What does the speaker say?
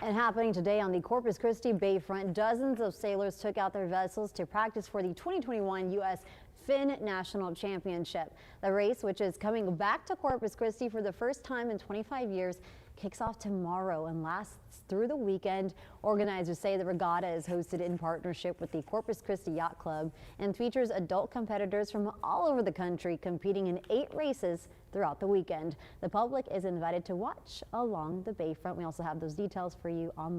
And happening today on the Corpus Christi Bayfront, dozens of sailors took out their vessels to practice for the 2021 U.S. Fin National Championship. The race, which is coming back to Corpus Christi for the first time in 25 years, kicks off tomorrow and lasts through the weekend. Organizers say the regatta is hosted in partnership with the Corpus Christi Yacht Club and features adult competitors from all over the country competing in 8 races throughout the weekend. The public is invited to watch along the bayfront. We also have those details for you online.